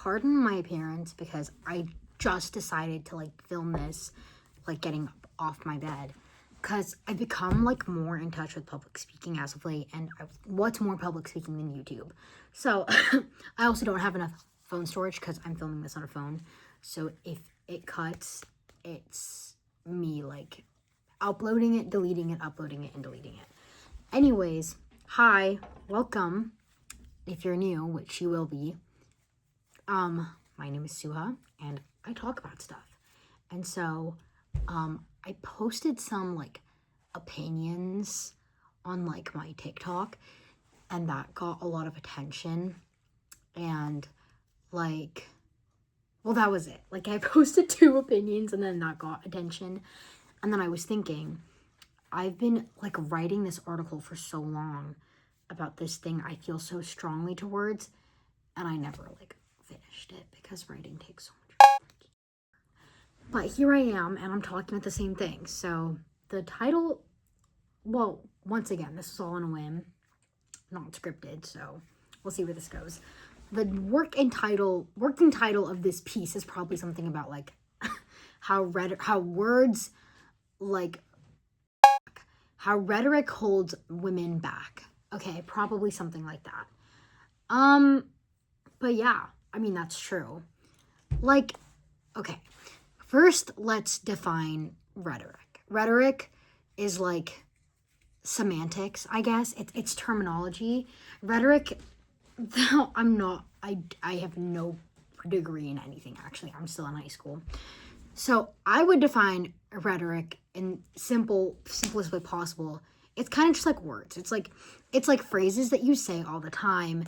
pardon my appearance because I just decided to like film this, like getting off my bed, because I've become like more in touch with public speaking as of late, and what's more public speaking than YouTube? So I also don't have enough phone storage because I'm filming this on a phone. So if it cuts, it's me like uploading it, deleting it, uploading it, and deleting it. Anyways, hi, welcome. If you're new, which you will be, my name is Suha, and I talk about stuff. And so, I posted some, like, opinions on, like, my TikTok, and that got a lot of attention, and, like, well, that was it. Like, I posted 2 opinions, and then that got attention, and then I was thinking, I've been, like, writing this article for so long about this thing I feel so strongly towards, and I never, like, finished it because writing takes so much. But here I am, and I'm talking about the same thing. So the title, well, once again, this is all on a whim, not scripted, so we'll see where this goes. The working title of this piece is probably something about, like, how words, like, how rhetoric holds women back. Okay, probably something like that. But yeah, I mean, that's true. Like, okay, first let's define rhetoric. Rhetoric is like semantics, I guess. It's terminology. Rhetoric, I have no degree in anything, actually. I'm still in high school. So I would define rhetoric in simplest way possible. It's kind of just like words. It's like phrases that you say all the time,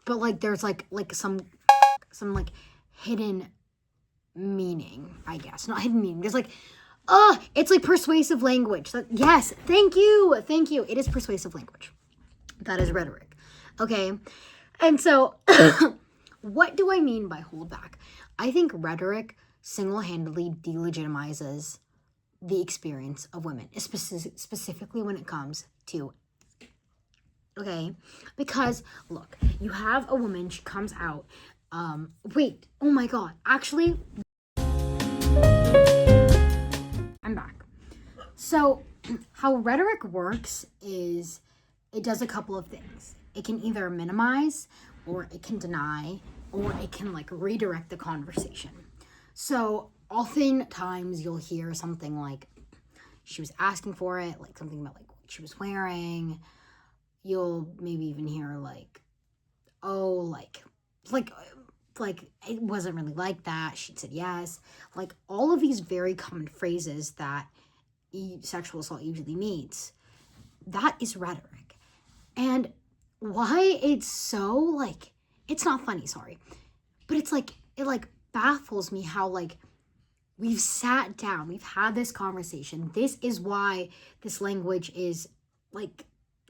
but like there's like some like hidden meaning, I guess. Not hidden meaning. There's like, it's like persuasive language. Yes, thank you. It is persuasive language. That is rhetoric. Okay. And so what do I mean by hold back? I think rhetoric single-handedly delegitimizes the experience of women, specifically when it comes to, okay? Because, look, you have a woman, she comes out, oh my God, actually, I'm back. So, how rhetoric works is it does a couple of things. It can either minimize, or it can deny, or it can like redirect the conversation. So oftentimes you'll hear something like she was asking for it, like something about like what she was wearing. You'll maybe even hear like, oh, like it wasn't really like that. She said yes. Like all of these very common phrases that sexual assault usually means. That is rhetoric. And why it's so like, it's not funny, sorry. But it's like, it like baffles me how like we've sat down, we've had this conversation. This is why this language is like,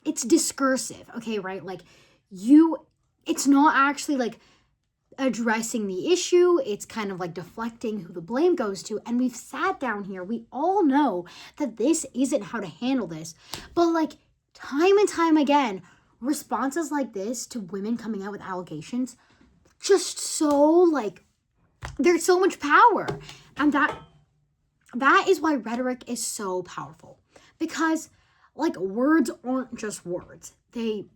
it's discursive, okay, right? Like it's not actually like addressing the issue. It's kind of like deflecting who the blame goes to. And we've sat down here. We all know that this isn't how to handle this. But like time and time again, responses like this to women coming out with allegations, just so like, there's so much power. And that is why rhetoric is so powerful. Because like words aren't just words. They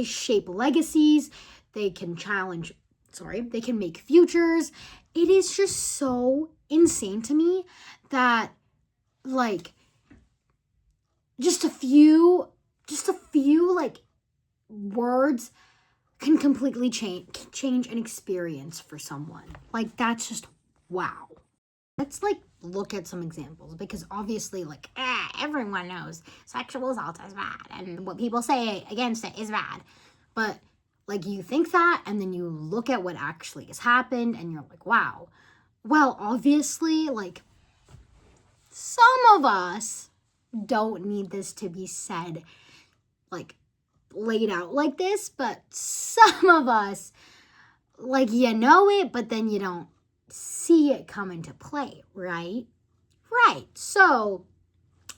shape legacies. They can they can make futures. It is just so insane to me that like just a few like words can completely change an experience for someone. Like that's just wow. Let's like look at some examples, because obviously like everyone knows sexual assault is bad and what people say against it is bad. But like you think that, and then you look at what actually has happened and you're like, wow. Well, obviously like some of us don't need this to be said like laid out like this, but some of us like you know it, but then you don't see it come into play, right? So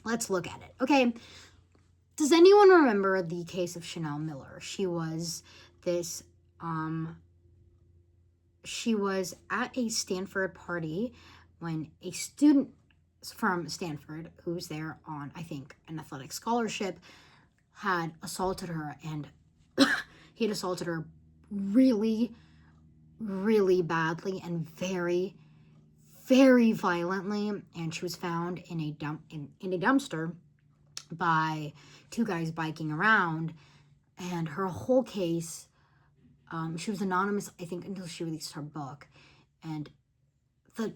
let's look at it. Okay, does anyone remember the case of Chanel Miller? She was this She was at a Stanford party when a student from Stanford, who's there on, I think, an athletic scholarship, had assaulted her, and he had assaulted her really, really badly and very, very violently. And she was found in a dumpster by two guys biking around. And her whole case, she was anonymous, I think, until she released her book. And the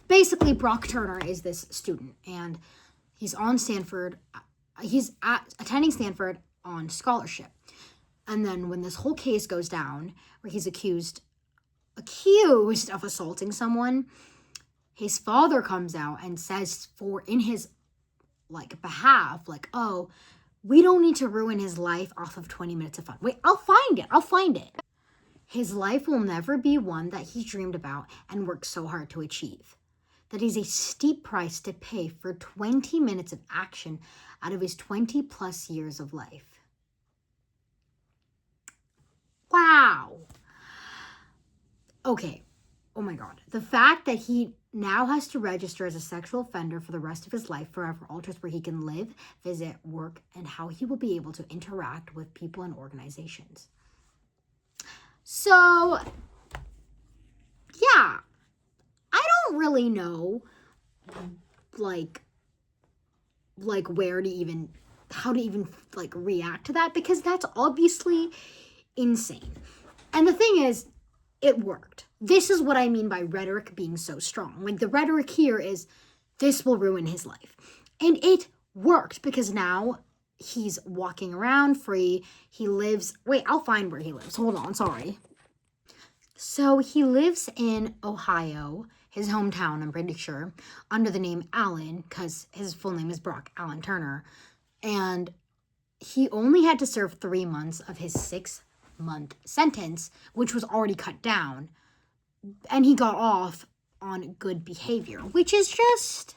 basically, Brock Turner is this student, and he's on Stanford. He's attending Stanford on scholarship. And then when this whole case goes down, where he's accused of assaulting someone, his father comes out and says in his behalf, oh, we don't need to ruin his life off of 20 minutes of fun. Wait, I'll find it. His life will never be one that he dreamed about and worked so hard to achieve. That is a steep price to pay for 20 minutes of action out of his 20 plus years of life. Wow. Okay. Oh my God. The fact that he now has to register as a sexual offender for the rest of his life forever alters where he can live, visit, work, and how he will be able to interact with people and organizations. So, yeah. I don't really know, how to even react to that, because that's obviously insane. And the thing is, it worked. This is what I mean by rhetoric being so strong. The rhetoric here is, this will ruin his life. And it worked, because now he's walking around free. He lives, I'll find where he lives. Hold on, sorry. So he lives in Ohio, his hometown, I'm pretty sure, under the name Alan, because his full name is Brock Alan Turner. And he only had to serve 3 months of his 6-month sentence, which was already cut down. And he got off on good behavior, which is just,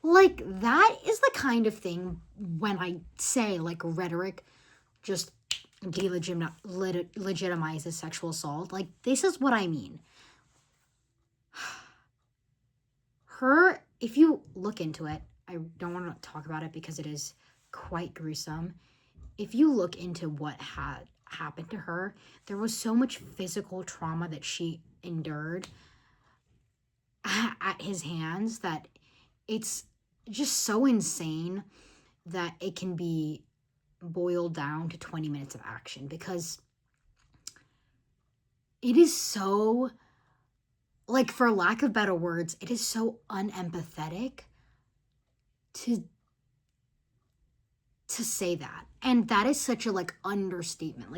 that is the kind of thing when I say, rhetoric just legitimizes sexual assault. This is what I mean. If you look into it, I don't want to talk about it because it is quite gruesome. If you look into what had happened to her, there was so much physical trauma that she endured at his hands that it's just so insane that it can be boiled down to 20 minutes of action, because it is so, for lack of better words, it is so unempathetic to say that. And that is such a understatement.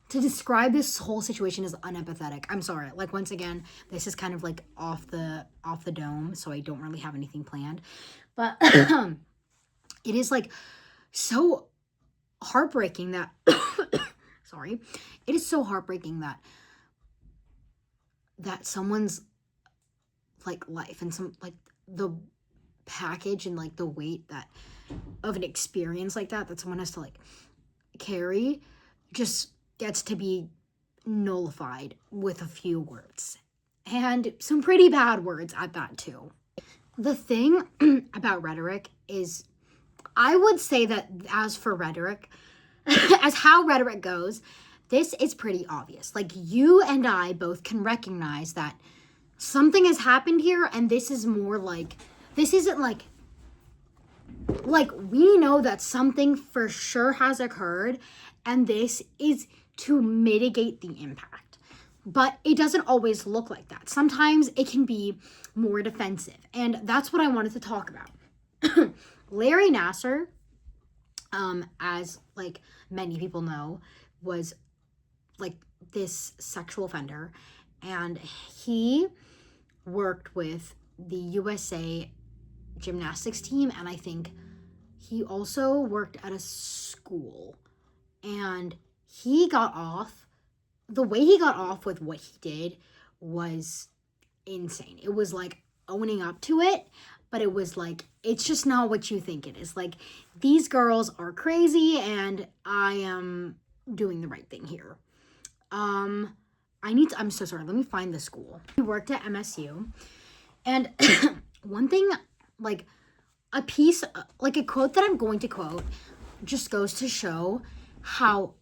To describe this whole situation as unempathetic. I'm sorry. Once again, this is kind of off the dome, so I don't really have anything planned. But it is so heartbreaking that sorry. It is so heartbreaking that someone's life and some the package and the weight that of an experience that someone has to carry just gets to be nullified with a few words, and some pretty bad words at that too. The thing about rhetoric is, I would say that as for rhetoric, as how rhetoric goes, this is pretty obvious. You and I both can recognize that something has happened here, and this is more this isn't we know that something for sure has occurred, and this is to mitigate the impact. But it doesn't always look like that. Sometimes it can be more defensive, and that's what I wanted to talk about. Larry Nassar, as many people know, was this sexual offender, and he worked with the USA gymnastics team, and I think he also worked at a school, and he got off, the way he got off with what he did was insane. It was owning up to it, but it was it's just not what you think it is. These girls are crazy, and I am doing the right thing here. I'm so sorry. Let me find the school. He worked at MSU. And one thing, like a piece, like a quote that I'm going to quote just goes to show how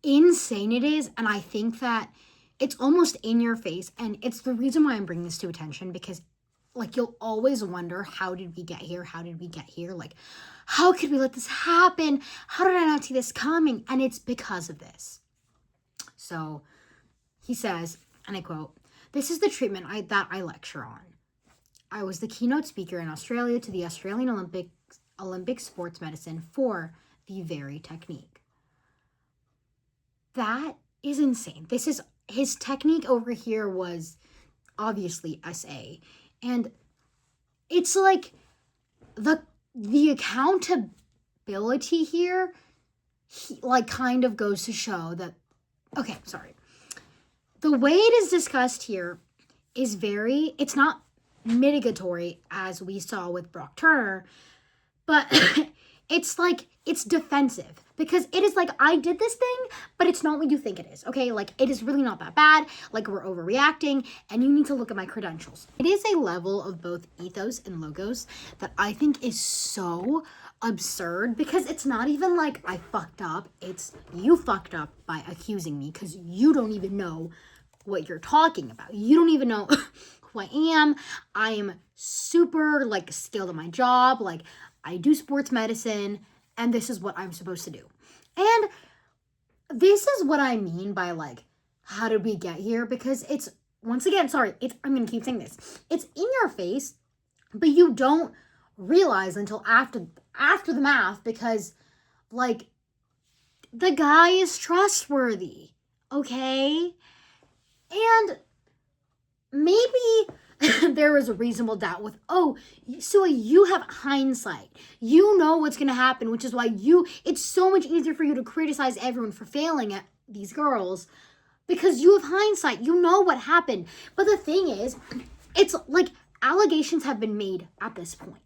insane it is. And I think that it's almost in your face. And it's the reason why I'm bringing this to attention, because like you'll always wonder, how did we get here? How did we get here? Like, how could we let this happen? How did I not see this coming? And it's because of this. So he says, and I quote, "This is the treatment that I lecture on. I was the keynote speaker in Australia to the Australian Olympic sports medicine for the very technique." That is insane. This is his technique over here was obviously SA. And it's like the accountability here like kind of goes to show that, okay, sorry. The way it is discussed here is it's not mitigatory as we saw with Brock Turner, but it's like, it's defensive because it is like, I did this thing, but it's not what you think it is, okay? Like, it is really not that bad. Like, we're overreacting, and you need to look at my credentials. It is a level of both ethos and logos that I think is so absurd because it's not even like I fucked up. It's you fucked up by accusing me because you don't even know what you're talking about. You don't even know who I am. I am super, like, skilled at my job. Like, I do sports medicine, and this is what I'm supposed to do. And this is what I mean by, like, how did we get here? Because it's, once again, sorry, I'm going to keep saying this. It's in your face, but you don't realize until after the math because, like, the guy is trustworthy, okay? And maybe there was a reasonable doubt with, oh, so you have hindsight. You know what's going to happen, which is why it's so much easier for you to criticize everyone for failing at these girls because you have hindsight. You know what happened. But the thing is, it's like allegations have been made at this point.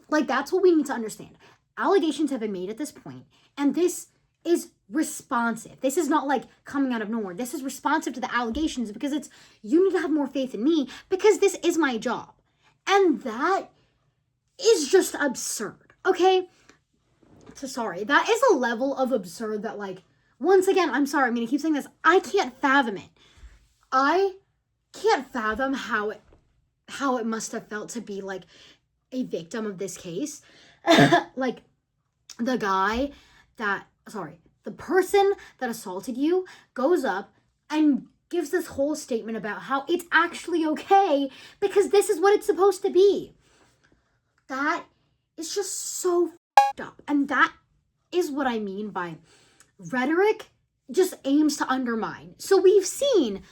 Like, that's what we need to understand. Allegations have been made at this point, and this is responsive. This is not like coming out of nowhere. This is responsive to the allegations because you need to have more faith in me because this is my job. And that is just absurd, okay? So sorry. That is a level of absurd that, like, once again, I'm sorry, I'm going to keep saying this. I can't fathom it. I can't fathom how it must have felt to be, like, a victim of this case. Like, the person that assaulted you goes up and gives this whole statement about how it's actually okay because this is what it's supposed to be. That is just so f***ed up. And that is what I mean by rhetoric just aims to undermine. So we've seen,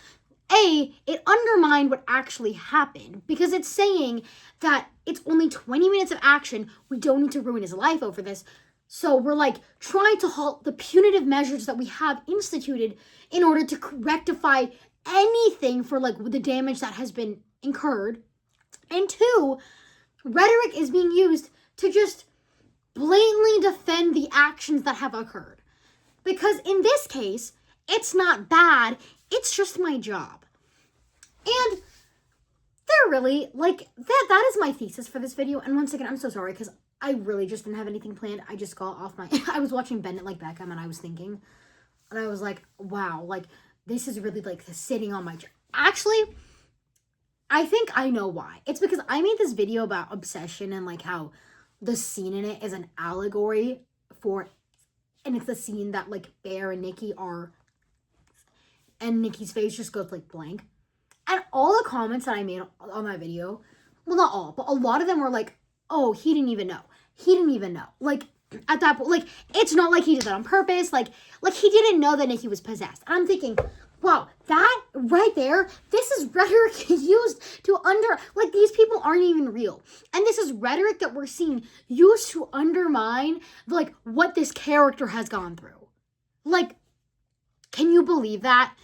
it undermined what actually happened because it's saying that it's only 20 minutes of action. We don't need to ruin his life over this. So we're like trying to halt the punitive measures that we have instituted in order to rectify anything for like the damage that has been incurred. And two, rhetoric is being used to just blatantly defend the actions that have occurred. Because in this case, it's not bad. It's just my job. And they're really, like, that is my thesis for this video. And once again, I'm so sorry because I really just didn't have anything planned. I just got off I was watching Bend It Like Beckham and I was thinking, and I was like, wow, like, this is really, like, sitting on my chair. Actually, I think I know why. It's because I made this video about obsession and, like, how the scene in it is an allegory for, and it's the scene that, like, Bear and Nikki are, and Nikki's face just goes, like, blank. And all the comments that I made on that video, well, not all, but a lot of them were like, oh, he didn't even know. He didn't even know. Like, at that point, like, it's not like he did that on purpose. Like he didn't know that Nikki was possessed. And I'm thinking, wow, that right there, this is rhetoric used to like, these people aren't even real. And this is rhetoric that we're seeing used to undermine, like, what this character has gone through. Like, can you believe that?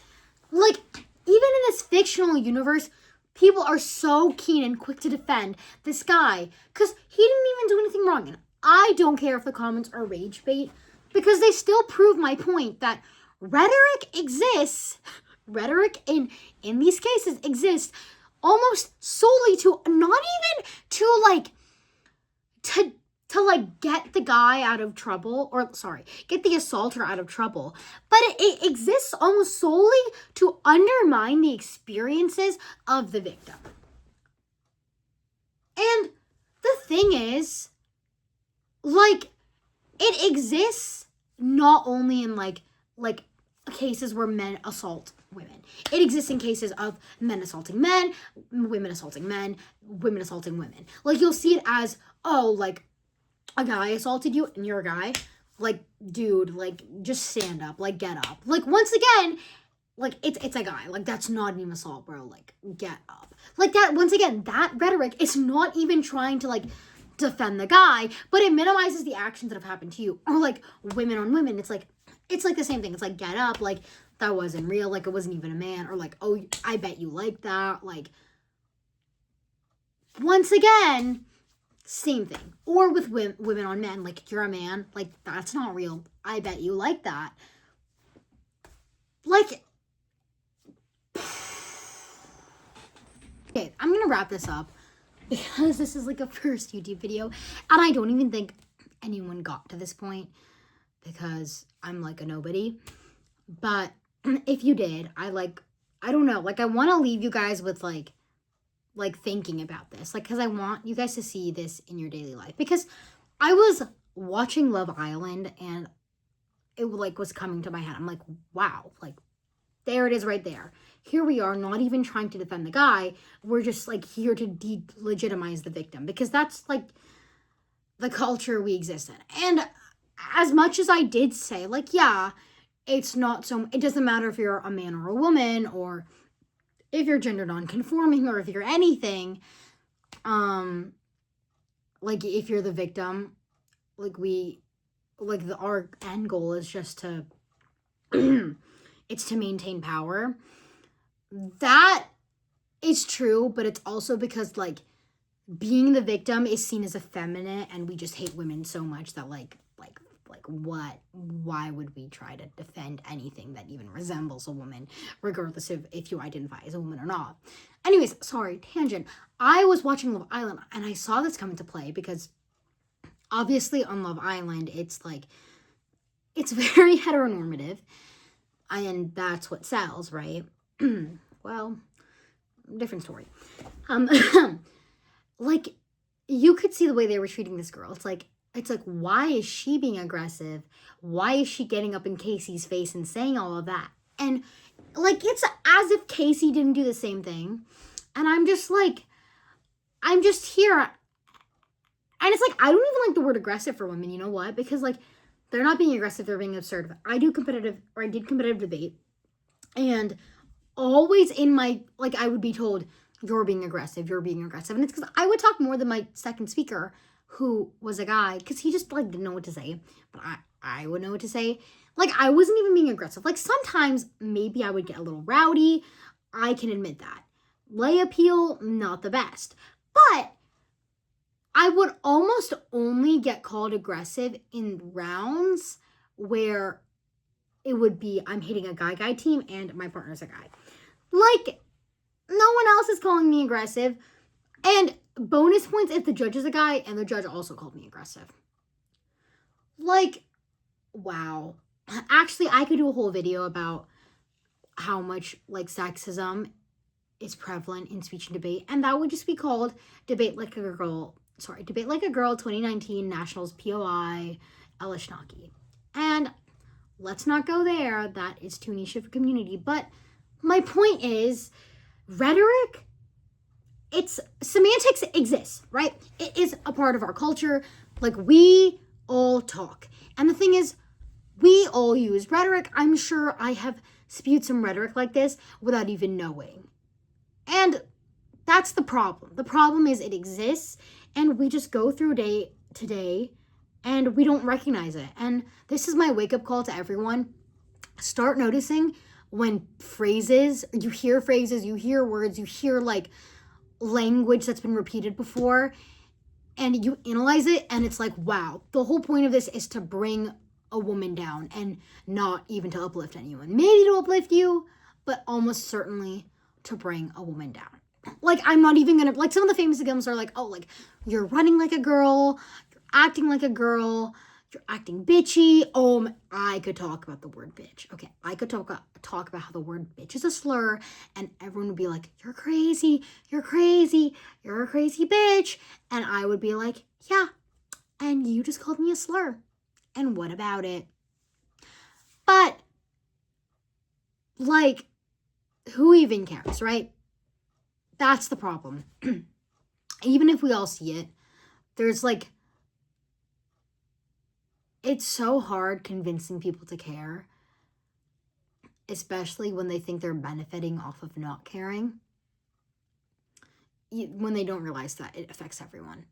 Like, even in this fictional universe, people are so keen and quick to defend this guy because he didn't even do anything wrong. And I don't care if the comments are rage bait. because they still prove my point that rhetoric exists. Rhetoric in these cases exists almost solely to not even to like to like get the guy out of trouble, or sorry, get the assaulter out of trouble, but it exists almost solely to undermine the experiences of the victim. And the thing is, like, it exists not only in like cases where men assault women. It exists in cases of men assaulting men, women assaulting men, women assaulting women. Like, you'll see it as, oh, like, a guy assaulted you and you're a guy. Like, dude, like, just stand up, like, get up. Like, once again, like, it's a guy. Like, that's not an assault, bro. Like, get up. Like, that, once again, that rhetoric is not even trying to, like, defend the guy, but it minimizes the actions that have happened to you. Or, like, women on women, it's like the same thing. It's like, get up, like, that wasn't real, like, it wasn't even a man, or like, oh, I bet you like that, like, once again, same thing. Or with women on men, like, you're a man, like, that's not real, I bet you like that. Like, okay, I'm gonna wrap this up, because this is like a first YouTube video, and I don't even think anyone got to this point, because I'm like a nobody. But if you did, I don't know, like, I want to leave you guys with like thinking about this, like, because I want you guys to see this in your daily life, because I was watching Love Island and it like was coming to my head. I'm like, wow, like, there it is right there. Here we are, not even trying to defend the guy. We're just like here to delegitimize the victim, because that's like the culture we exist in. And as much as I did say, like, yeah, it's not so, it doesn't matter if you're a man or a woman, or if you're gender non-conforming, or if you're anything, like, if you're the victim, like, our end goal is just to, it's to maintain power. That is true, but it's also because, like, being the victim is seen as effeminate, and we just hate women so much that, like, why would we try to defend anything that even resembles a woman, regardless of if you identify as a woman or not? Anyways, sorry, tangent. I was watching Love Island, and I saw this come into play, because obviously on Love Island, it's like, it's very heteronormative, and that's what sells, right? Well, different story. Like, you could see the way they were treating this girl. It's like, why is she being aggressive? Why is she getting up in Casey's face and saying all of that? And, like, it's as if Casey didn't do the same thing. And I'm just like, I'm just here. And it's like, I don't even like the word aggressive for women. You know what? Because, like, they're not being aggressive. They're being assertive. I did competitive debate. And always in my, like, I would be told, you're being aggressive. And it's because I would talk more than my second speaker, who was a guy, because he just, like, didn't know what to say, but I would know what to say. Like, I wasn't even being aggressive. Like, sometimes maybe I would get a little rowdy. I can admit that. Lay appeal, not the best. But I would almost only get called aggressive in rounds where it would be, I'm hitting a guy team and my partner's a guy. Like, no one else is calling me aggressive. And bonus points if the judge is a guy and the judge also called me aggressive. Like, wow. Actually, I could do a whole video about how much, like, sexism is prevalent in speech and debate, and that would just be called Debate Like a Girl 2019 Nationals POI Ella Schnocki. And let's not go there. That is too niche of a community. But my point is, rhetoric, it's, semantics exists, right? It is a part of our culture. Like, we all talk. And the thing is, we all use rhetoric. I'm sure I have spewed some rhetoric like this without even knowing. And that's the problem. The problem is it exists, and we just go through day to day, and we don't recognize it. And this is my wake-up call to everyone. Start noticing when you hear words, you hear, like, language that's been repeated before, and you analyze it, and it's like, wow, the whole point of this is to bring a woman down, and not even to uplift anyone. Maybe to uplift you, but almost certainly to bring a woman down. Like, I'm not even gonna, like, some of the famous examples are like, oh, like, you're running like a girl, you're acting like a girl, you're acting bitchy. I could talk about the word bitch. Okay, I could talk about how the word bitch is a slur, and everyone would be like, you're crazy, you're crazy, you're a crazy bitch. And I would be like, yeah, and you just called me a slur. And what about it? But, like, who even cares, right? That's the problem. Even if we all see it, there's like, it's so hard convincing people to care, especially when they think they're benefiting off of not caring, when they don't realize that it affects everyone.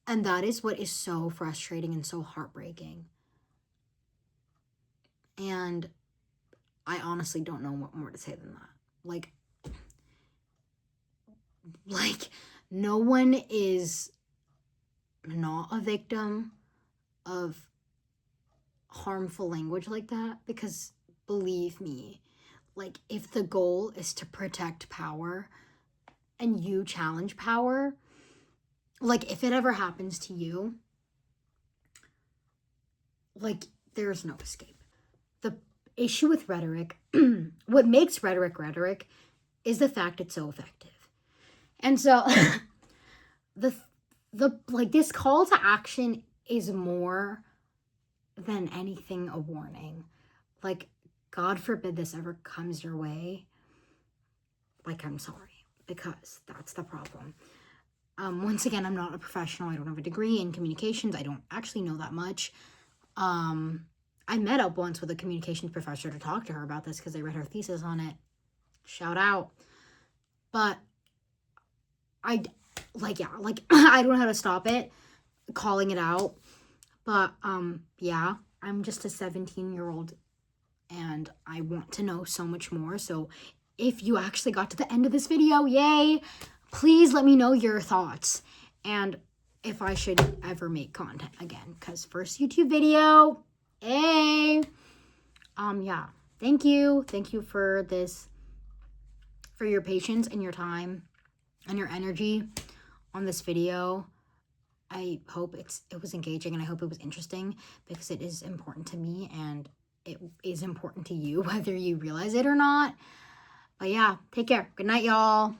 And that is what is so frustrating and so heartbreaking. And I honestly don't know what more to say than that. Like, no one is not a victim of harmful language like that, because believe me, like, if the goal is to protect power and you challenge power, like, if it ever happens to you, like, there's no escape. The issue with rhetoric, what makes rhetoric is the fact it's so effective. And so the like, this call to action is more than anything a warning. Like, God forbid this ever comes your way. Like, I'm sorry, because that's the problem. Once again, I'm not a professional. I don't have a degree in communications. I don't actually know that much. I met up once with a communications professor to talk to her about this because I read her thesis on it. Shout out. But I don't know how to stop it, calling it out. But yeah, I'm just a 17-year-old and I want to know so much more. So if you actually got to the end of this video, yay, please let me know your thoughts and if I should ever make content again, because first YouTube video, hey. Yeah, thank you for this, for your patience and your time and your energy on this video. I hope it was engaging and I hope it was interesting, because it is important to me and it is important to you, whether you realize it or not. But yeah, take care. Good night, y'all.